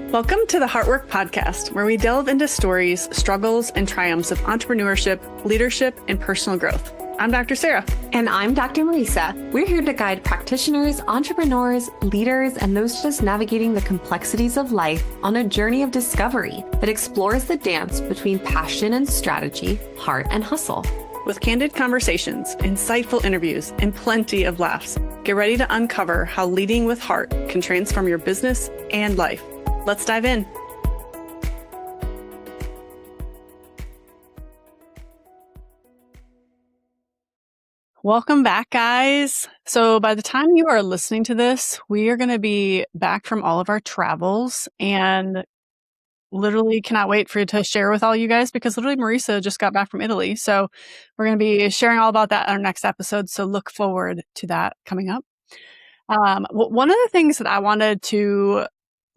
Welcome to the Heartwork Podcast, where we delve into stories, struggles, and triumphs of entrepreneurship, leadership, and personal growth. I'm Dr. Sara. And I'm Dr. Marisa. We're here to guide practitioners, entrepreneurs, leaders, and those just navigating the complexities of life on a journey of discovery that explores the dance between passion and strategy, heart and hustle. With candid conversations, insightful interviews, and plenty of laughs, get ready to uncover how leading with heart can transform your business and life. Let's dive in. Welcome back, guys. So by the time you are listening to this, we are going to be back from all of our travels and literally cannot wait for you to share with all you guys because literally Marisa just got back from Italy. So we're going to be sharing all about that in our next episode. So look forward to that coming up. One of the things that I wanted to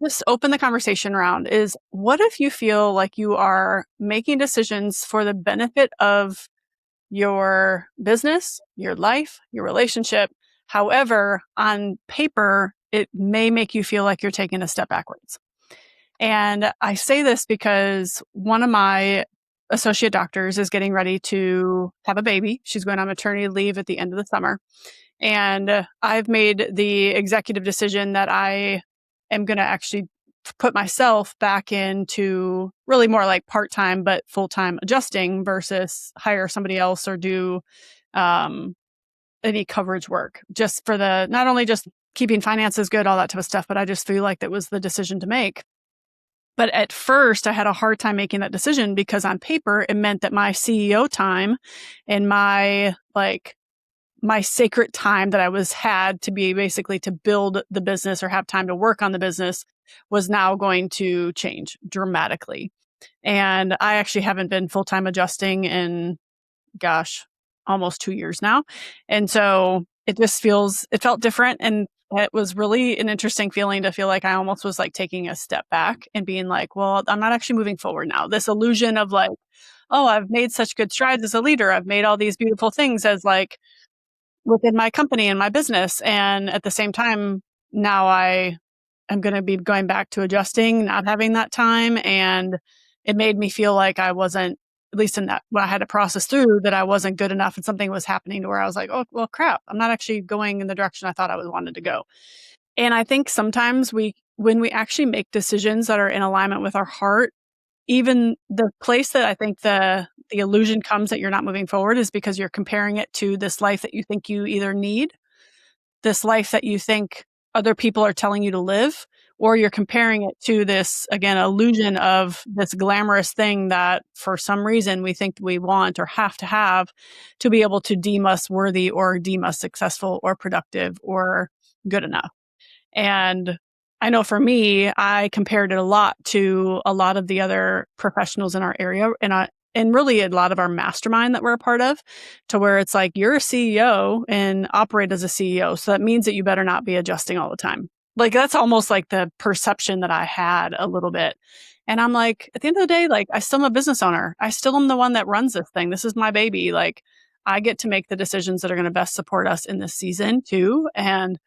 just open the conversation around is what if you feel like you are making decisions for the benefit of your business, your life, your relationship. However, on paper, it may make you feel like you're taking a step backwards. And I say this because one of my associate doctors is getting ready to have a baby. She's going on maternity leave at the end of the summer. And I've made the executive decision that I am going to actually put myself back into really more like part-time, but full-time adjusting versus hire somebody else or do any coverage work just for the, not only just keeping finances good, all that type of stuff, but I just feel like that was the decision to make. But at first I had a hard time making that decision because on paper, it meant that my CEO time and my sacred time that I had to be basically to build the business or have time to work on the business was now going to change dramatically. And I actually haven't been full-time adjusting in, almost 2 years now. And so it felt different. And it was really an interesting feeling to feel like I almost was like taking a step back and being like, well, I'm not actually moving forward now. This illusion of like, oh, I've made such good strides as a leader. I've made all these beautiful things as like within my company and my business. And at the same time, now I am going to be going back to adjusting, not having that time. And it made me feel like I wasn't, at least in that, when I had to process through that I wasn't good enough and something was happening to where I was like, oh, well, crap, I'm not actually going in the direction I thought I wanted to go. And I think sometimes when we actually make decisions that are in alignment with our heart, even the place that I think the illusion comes that you're not moving forward is because you're comparing it to this life that you think you either need, this life that you think other people are telling you to live, or you're comparing it to this, again, illusion of this glamorous thing that for some reason we think we want or have to be able to deem us worthy or deem us successful or productive or good enough. And I know for me, I compared it a lot to a lot of the other professionals in our area and really a lot of our mastermind that we're a part of, to where it's like, you're a CEO and operate as a CEO. So that means that you better not be adjusting all the time. Like that's almost like the perception that I had a little bit. And I'm like, at the end of the day, like I still am a business owner. I still am the one that runs this thing. This is my baby. Like I get to make the decisions that are going to best support us in this season too. And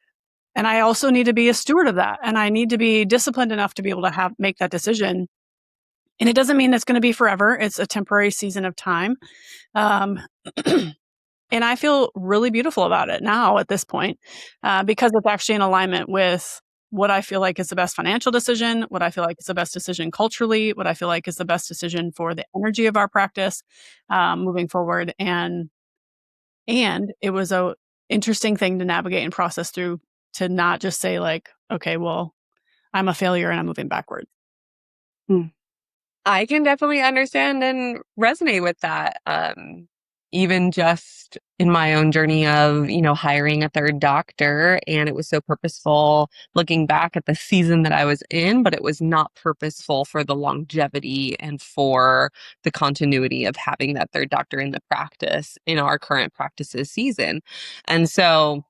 I also need to be a steward of that. And I need to be disciplined enough to be able to make that decision. And it doesn't mean it's going to be forever. It's a temporary season of time. And I feel really beautiful about it now at this point because it's actually in alignment with what I feel like is the best financial decision, what I feel like is the best decision culturally, what I feel like is the best decision for the energy of our practice moving forward. And it was a interesting thing to navigate and process through, to not just say like, okay, well, I'm a failure and I'm moving backwards. I can definitely understand and resonate with that. Even just in my own journey of, hiring a third doctor, and it was so purposeful looking back at the season that I was in, but it was not purposeful for the longevity and for the continuity of having that third doctor in the practice in our current practices season. And so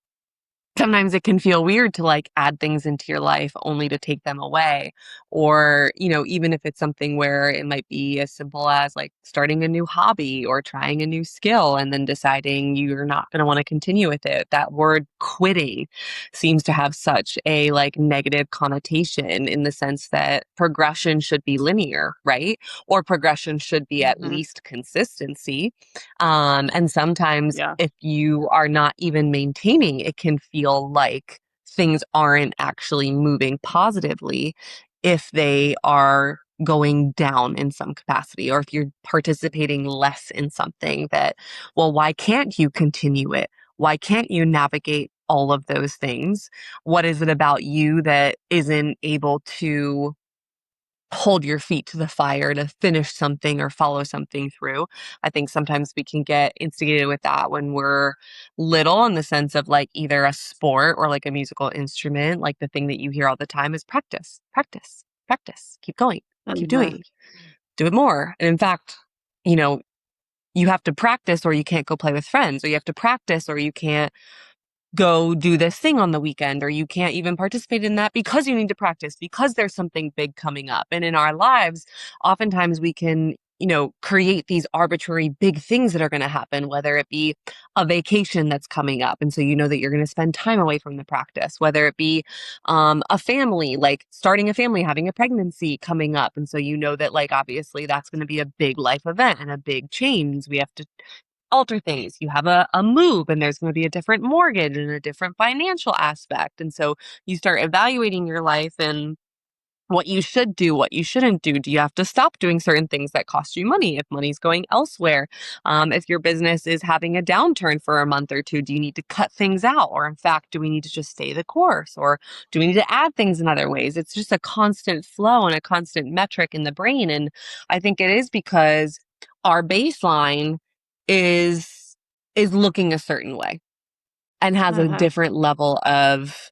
sometimes it can feel weird to like add things into your life only to take them away. Or, even if it's something where it might be as simple as like starting a new hobby or trying a new skill and then deciding you're not going to want to continue with it. That word quitting seems to have such a like negative connotation in the sense that progression should be linear, right? Or progression should be at least consistency. And sometimes Yeah. if you are not even maintaining, it can feel like things aren't actually moving positively if they are going down in some capacity, or if you're participating less in something that, well, why can't you continue it? Why can't you navigate all of those things? What is it about you that isn't able to hold your feet to the fire to finish something or follow something through? I think sometimes we can get instigated with that when we're little, in the sense of like either a sport or like a musical instrument. Like the thing that you hear all the time is practice, practice, practice, keep going, keep doing, do it more. And in fact, you know, you have to practice or you can't go play with friends, or you have to practice or you can't go do this thing on the weekend, or you can't even participate in that because you need to practice, because there's something big coming up. And in our lives, oftentimes we can, create these arbitrary big things that are going to happen, whether it be a vacation that's coming up. And so you know that you're going to spend time away from the practice, whether it be a family, like starting a family, having a pregnancy coming up. And so you know that like, obviously that's going to be a big life event and a big change. We have to alter things. You have a move and there's going to be a different mortgage and a different financial aspect. And so you start evaluating your life and what you should do, what you shouldn't do. Do you have to stop doing certain things that cost you money if money's going elsewhere? If your business is having a downturn for a month or two, do you need to cut things out? Or in fact, do we need to just stay the course? Or do we need to add things in other ways? It's just a constant flow and a constant metric in the brain. And I think it is because our baseline is looking a certain way and has a different level of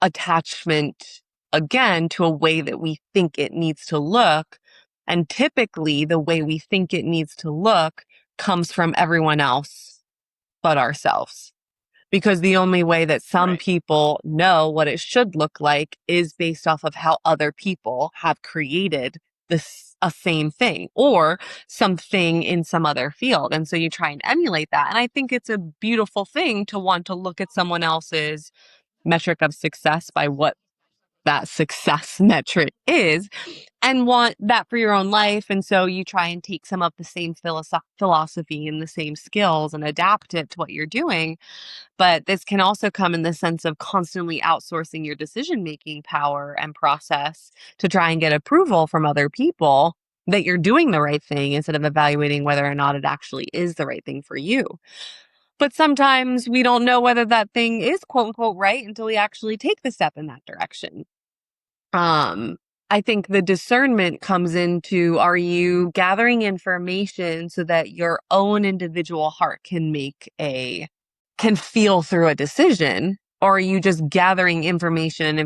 attachment, again, to a way that we think it needs to look. And typically the way we think it needs to look comes from everyone else but ourselves. Because the only way that some people know what it should look like is based off of how other people have created a same thing or something in some other field. And so you try and emulate that. And I think it's a beautiful thing to want to look at someone else's metric of success by what that success metric is and want that for your own life. And so you try and take some of the same philosophy and the same skills and adapt it to what you're doing. But this can also come in the sense of constantly outsourcing your decision-making power and process to try and get approval from other people that you're doing the right thing, instead of evaluating whether or not it actually is the right thing for you. But sometimes we don't know whether that thing is quote unquote right until we actually take the step in that direction. I think the discernment comes into, are you gathering information so that your own individual heart can feel through a decision? Or are you just gathering information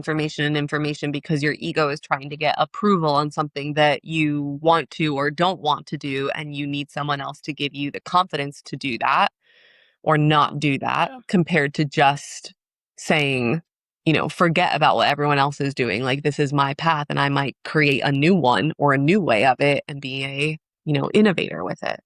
because your ego is trying to get approval on something that you want to or don't want to do, and you need someone else to give you the confidence to do that or not do that, compared to just saying, forget about what everyone else is doing. Like, this is my path and I might create a new one or a new way of it and be a, innovator with it.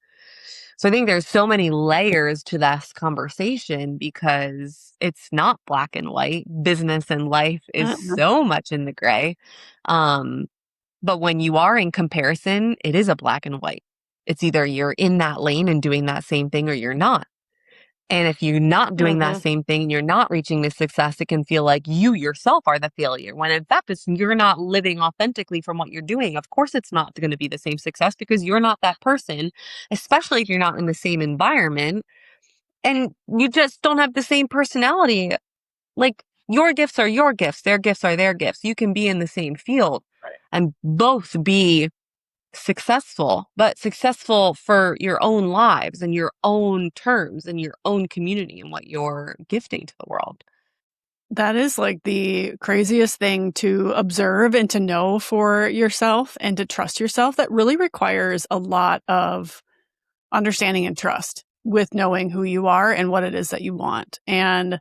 So I think there's so many layers to this conversation because it's not black and white. Business and life is so much in the gray. But when you are in comparison, it is a black and white. It's either you're in that lane and doing that same thing or you're not. And if you're not doing that same thing and you're not reaching this success, it can feel like you yourself are the failure, when in fact you're not living authentically from what you're doing. Of course, it's not going to be the same success because you're not that person, especially if you're not in the same environment and you just don't have the same personality. Like, your gifts are your gifts, their gifts are their gifts. You can be in the same field and both be successful, but successful for your own lives and your own terms and your own community and what you're gifting to the world. That is like the craziest thing to observe and to know for yourself and to trust yourself. That really requires a lot of understanding and trust with knowing who you are and what it is that you want. And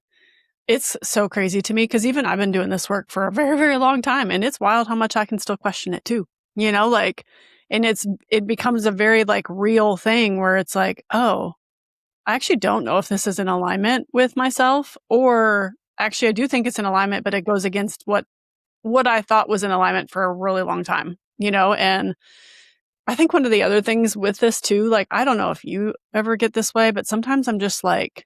It's so crazy to me because even I've been doing this work for a very, very long time, and it's wild how much I can still question it too. Like, and it becomes a very like real thing where it's like, oh, I actually don't know if this is in alignment with myself, or actually I do think it's in alignment, but it goes against what I thought was in alignment for a really long time, and I think one of the other things with this too, like, I don't know if you ever get this way, but sometimes I'm just like,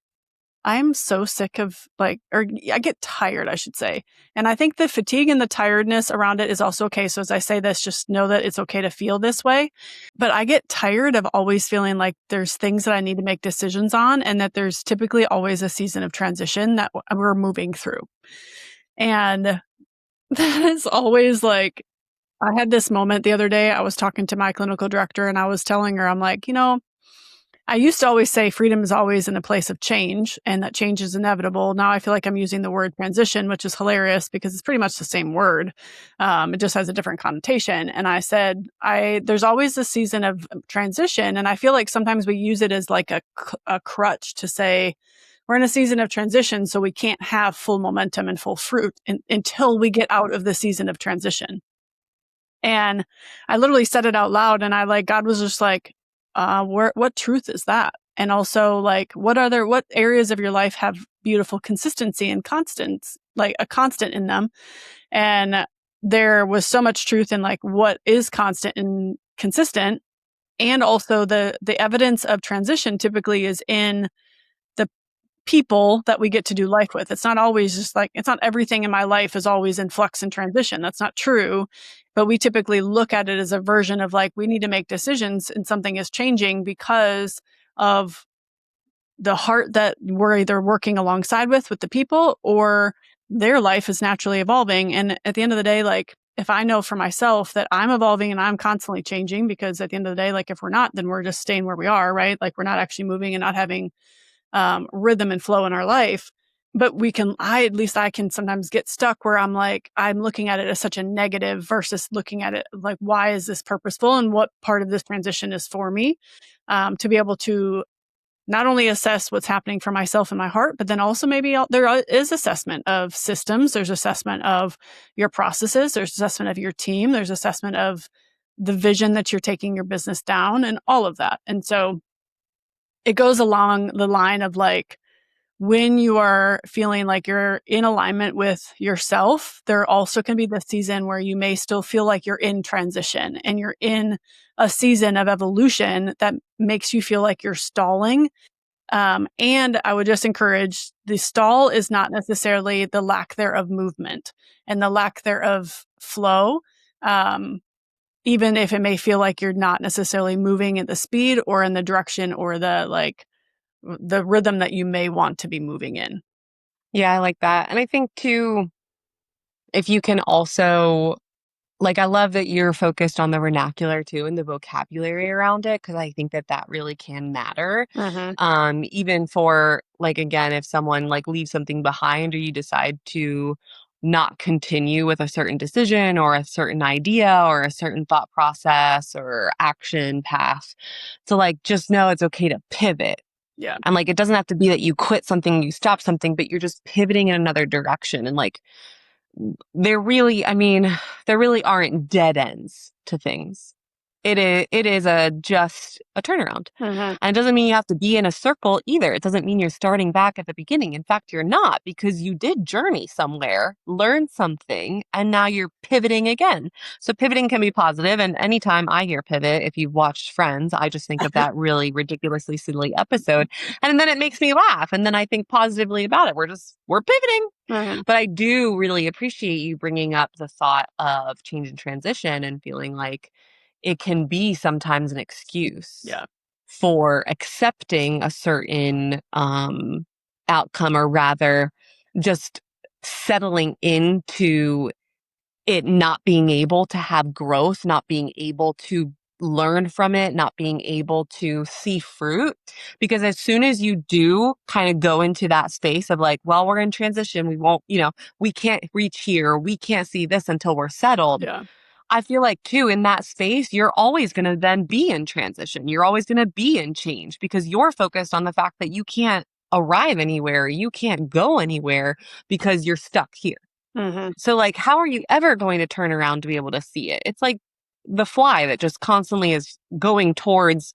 I'm so sick of like, or I get tired, I should say. And I think the fatigue and the tiredness around it is also okay. So as I say this, just know that it's okay to feel this way. But I get tired of always feeling like there's things that I need to make decisions on, and that there's typically always a season of transition that we're moving through. And that is always like, I had this moment the other day. I was talking to my clinical director and I was telling her, I'm like, I used to always say freedom is always in a place of change and that change is inevitable. Now I feel like I'm using the word transition, which is hilarious because it's pretty much the same word. It just has a different connotation. And I said, there's always a season of transition. And I feel like sometimes we use it as like a crutch to say, we're in a season of transition, so we can't have full momentum and full fruit until we get out of the season of transition. And I literally said it out loud, and God was just like, what truth is that? And also like, what areas of your life have beautiful consistency and constants, like a constant in them? And there was so much truth in like what is constant and consistent. And also the evidence of transition typically is in the people that we get to do life with. It's not always just like, it's not everything in my life is always in flux and transition. That's not true. But we typically look at it as a version of like, we need to make decisions and something is changing because of the heart that we're either working alongside with the people, or their life is naturally evolving. And at the end of the day, like, if I know for myself that I'm evolving and I'm constantly changing, because at the end of the day, like if we're not, then we're just staying where we are, right? Like we're not actually moving and not having rhythm and flow in our life. But at least I can sometimes get stuck where I'm like, I'm looking at it as such a negative versus looking at it like, why is this purposeful and what part of this transition is for me? To be able to not only assess what's happening for myself and my heart, but then also maybe there is assessment of systems. There's assessment of your processes. There's assessment of your team. There's assessment of the vision that you're taking your business down and all of that. And so it goes along the line of like, when you are feeling like you're in alignment with yourself, there also can be the season where you may still feel like you're in transition and you're in a season of evolution that makes you feel like you're stalling. And I would just encourage, the stall is not necessarily the lack there of movement and the lack there of flow. Even if it may feel like you're not necessarily moving at the speed or in the direction or the rhythm that you may want to be moving in. Yeah, I like that. And I think too, if you can also, like, I love that you're focused on the vernacular too and the vocabulary around it, because I think that really can matter. Even for like, again, if someone like leaves something behind or you decide to not continue with a certain decision or a certain idea or a certain thought process or action path, to like, just know it's okay to pivot. Yeah. And like, it doesn't have to be that you quit something, you stop something, but you're just pivoting in another direction. And like, there really aren't dead ends to things. It is just a turnaround. And it doesn't mean you have to be in a circle either. It doesn't mean you're starting back at the beginning. In fact, you're not, because you did journey somewhere, learn something, and now you're pivoting again. So pivoting can be positive. And anytime I hear pivot, if you've watched Friends, I just think of that really ridiculously silly episode. And then it makes me laugh. And then I think positively about it. We're pivoting. But I do really appreciate you bringing up the thought of change and transition and feeling like it can be sometimes an excuse for accepting a certain outcome, or rather just settling into it not being able to have growth, not being able to learn from it, not being able to see fruit. Because as soon as you do kind of go into that space of like, well, we're in transition, we won't, we can't reach here, we can't see this until we're settled. Yeah. I feel like too, in that space, you're always going to then be in transition. You're always going to be in change because you're focused on the fact that you can't arrive anywhere. You can't go anywhere because you're stuck here. Mm-hmm. So like, how are you ever going to turn around to be able to see it? It's like the fly that just constantly is going towards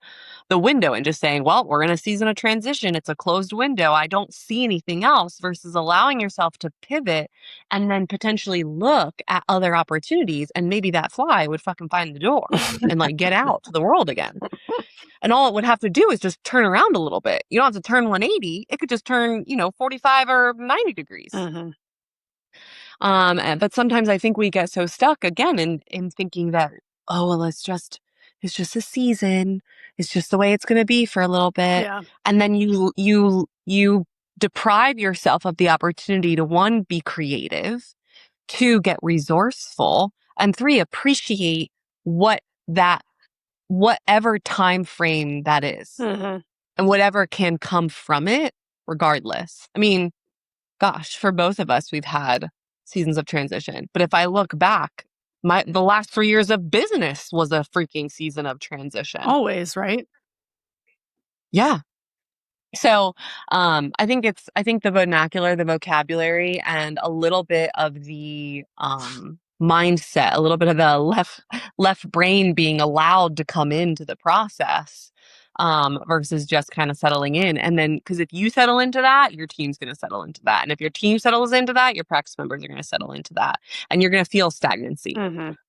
the window and just saying, well, we're in a season of transition. It's a closed window. I don't see anything else, versus allowing yourself to pivot and then potentially look at other opportunities. And maybe that fly would fucking find the door and like get out to the world again. And all it would have to do is just turn around a little bit. You don't have to turn 180. It could just turn, 45 or 90 degrees. Mm-hmm. But sometimes I think we get so stuck again in thinking that, oh, well, it's just a season. It's just the way it's going to be for a little bit. Yeah. And then you deprive yourself of the opportunity to, one, be creative, two, get resourceful, and three, appreciate whatever time frame that is, Mm-hmm. and whatever can come from it regardless. I mean, gosh, for both of us, we've had seasons of transition. But if I look back, the last 3 years of business was a freaking season of transition. Always, right? Yeah. So I think the vernacular, the vocabulary, and a little bit of the mindset, a little bit of the left brain being allowed to come into the process, versus just kind of settling in. And then, because if you settle into that, your team's going to settle into that. And if your team settles into that, your practice members are going to settle into that. And you're going to feel stagnancy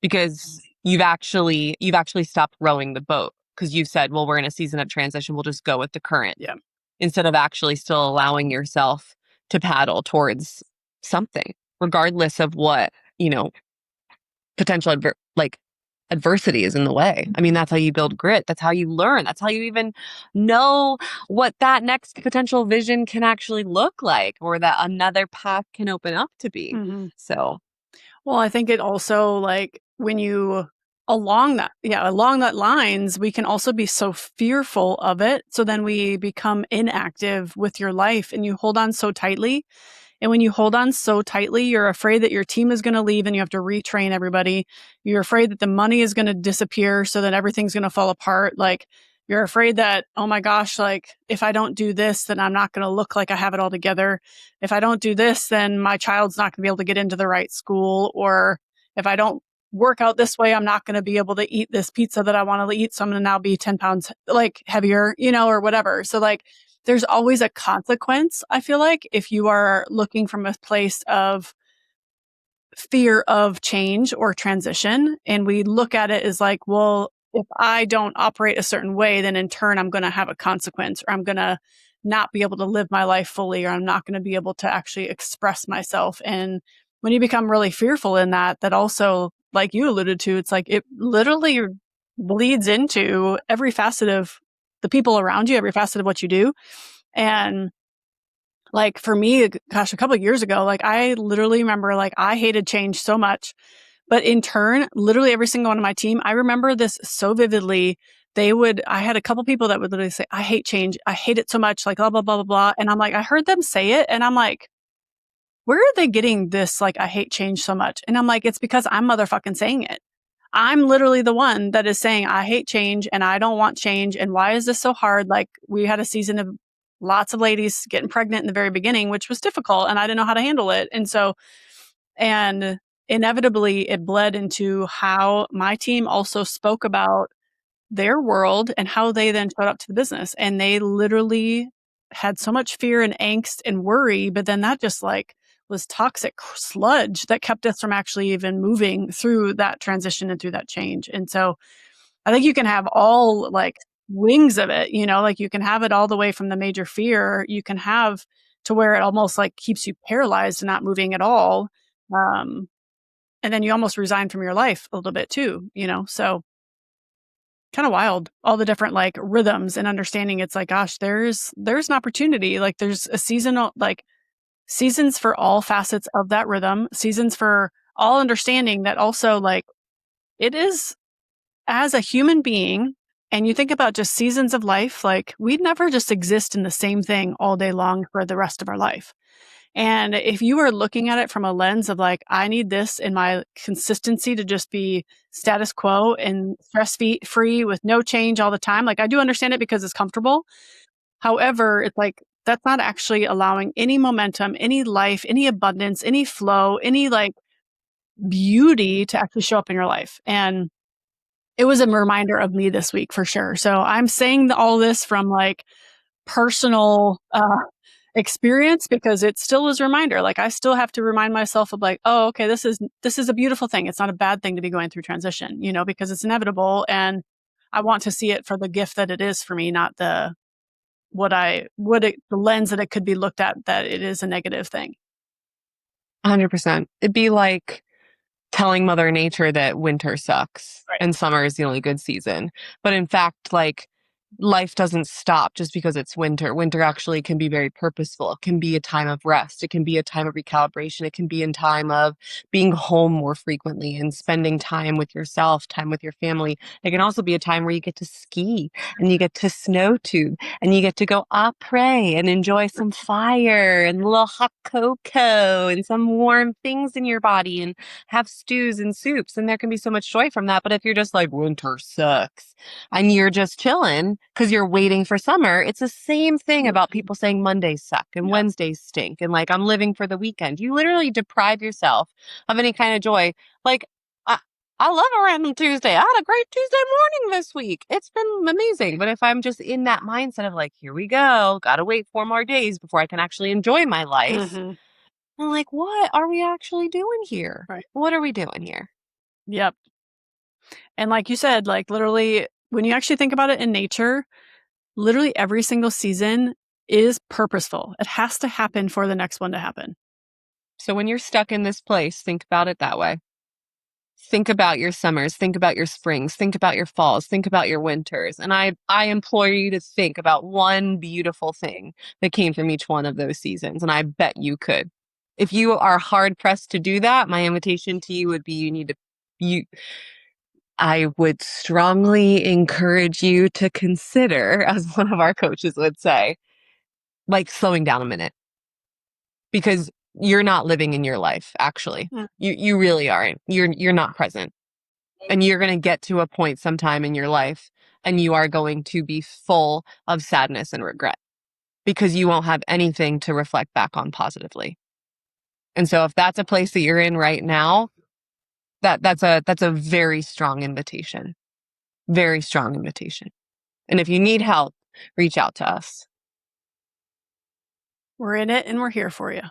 because you've actually stopped rowing the boat, because you've said, well, we're in a season of transition. We'll just go with the current. Yeah. Instead of actually still allowing yourself to paddle towards something, regardless of what, potential adversity is in the way. I mean, that's how you build grit. That's how you learn. That's how you even know what that next potential vision can actually look like, or that another path can open up to be. Mm-hmm. So, well, I think it also, like, when you along that lines, we can also be so fearful of it. So then we become inactive with your life and you hold on so tightly. And when you hold on so tightly, you're afraid that your team is going to leave and you have to retrain everybody. You're afraid that the money is going to disappear, so that everything's going to fall apart. Like, you're afraid that, oh my gosh, like, if I don't do this, then I'm not going to look like I have it all together. If I don't do this, then my child's not going to be able to get into the right school. Or if I don't work out this way, I'm not going to be able to eat this pizza that I want to eat. So I'm going to now be 10 pounds like heavier, or whatever. So like, there's always a consequence, I feel like, if you are looking from a place of fear of change or transition. And we look at it as like, well, if I don't operate a certain way, then in turn, I'm going to have a consequence, or I'm going to not be able to live my life fully, or I'm not going to be able to actually express myself. And when you become really fearful in that also, like you alluded to, it's like it literally bleeds into every facet of the people around you, every facet of what you do. And like for me, gosh, a couple of years ago, like I literally remember, like, I hated change so much, but in turn, literally every single one of my team, I remember this so vividly. I had a couple people that would literally say, I hate change. I hate it so much, like blah, blah, blah, blah, blah. And I'm like, I heard them say it and I'm like, where are they getting this? Like, I hate change so much. And I'm like, it's because I'm motherfucking saying it. I'm literally the one that is saying, I hate change and I don't want change. And why is this so hard? Like, we had a season of lots of ladies getting pregnant in the very beginning, which was difficult. And I didn't know how to handle it. And inevitably it bled into how my team also spoke about their world and how they then showed up to the business. And they literally had so much fear and angst and worry, but then that just like was toxic sludge that kept us from actually even moving through that transition and through that change. And so I think you can have all like wings of it, like you can have it all the way from the major fear, you can have to where it almost like keeps you paralyzed and not moving at all. And then you almost resign from your life a little bit too, so kind of wild, all the different like rhythms and understanding. It's like, gosh, there's an opportunity. Like there's a seasonal, like seasons for all facets of that rhythm, seasons for all understanding that also like it is as a human being. And you think about just seasons of life, like we'd never just exist in the same thing all day long for the rest of our life. And if you are looking at it from a lens of like, I need this in my consistency to just be status quo and stress free with no change all the time. Like I do understand it because it's comfortable. However, it's like that's not actually allowing any momentum, any life, any abundance, any flow, any like beauty to actually show up in your life. And it was a reminder of me this week for sure. So I'm saying all this from like personal experience because it still is a reminder. Like I still have to remind myself of like, oh, okay, this is a beautiful thing. It's not a bad thing to be going through transition, because it's inevitable. And I want to see it for the gift that it is for me, not the lens that it could be looked at that it is a negative thing. 100%. It'd be like telling Mother Nature that winter sucks and summer is the only good season. But in fact, like life doesn't stop just because it's winter. Winter actually can be very purposeful. It can be a time of rest. It can be a time of recalibration. It can be a time of being home more frequently and spending time with yourself, time with your family. It can also be a time where you get to ski and you get to snow tube and you get to go après and enjoy some fire and a little hot cocoa and some warm things in your body and have stews and soups. And there can be so much joy from that. But if you're just like, winter sucks and you're just chilling, because you're waiting for summer, it's the same thing about people saying Mondays suck and Wednesdays stink and like I'm living for the weekend. You literally deprive yourself of any kind of joy. Like I love a random Tuesday. I had a great Tuesday morning this week. It's been amazing. But if I'm just in that mindset of like, here we go, gotta wait 4 more days before I can actually enjoy my life. I'm like, what are we actually doing here? Right. What are we doing here? Yep. And like you said, like literally, when you actually think about it in nature, literally every single season is purposeful. It has to happen for the next one to happen. So when you're stuck in this place, think about it that way. Think about your summers, think about your springs, think about your falls, think about your winters. And I implore you to think about one beautiful thing that came from each one of those seasons. And I bet you could. If you are hard pressed to do that, my invitation to you would be I would strongly encourage you to consider, as one of our coaches would say, like slowing down a minute. Because you're not living in your life, actually. You really aren't. You're not present. And you're going to get to a point sometime in your life and you are going to be full of sadness and regret because you won't have anything to reflect back on positively. And so if that's a place that you're in right now, that's a very strong invitation. Very strong invitation. And if you need help, reach out to us. We're in it and we're here for you.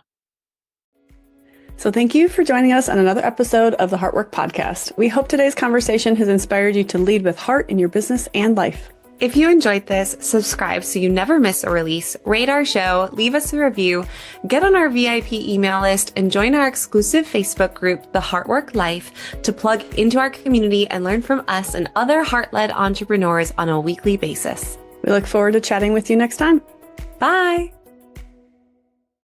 So thank you for joining us on another episode of the Heartwork Podcast. We hope today's conversation has inspired you to lead with heart in your business and life. If you enjoyed this, subscribe so you never miss a release, rate our show, leave us a review, get on our VIP email list, and join our exclusive Facebook group, The Heartwork Life, to plug into our community and learn from us and other heart-led entrepreneurs on a weekly basis. We look forward to chatting with you next time. Bye!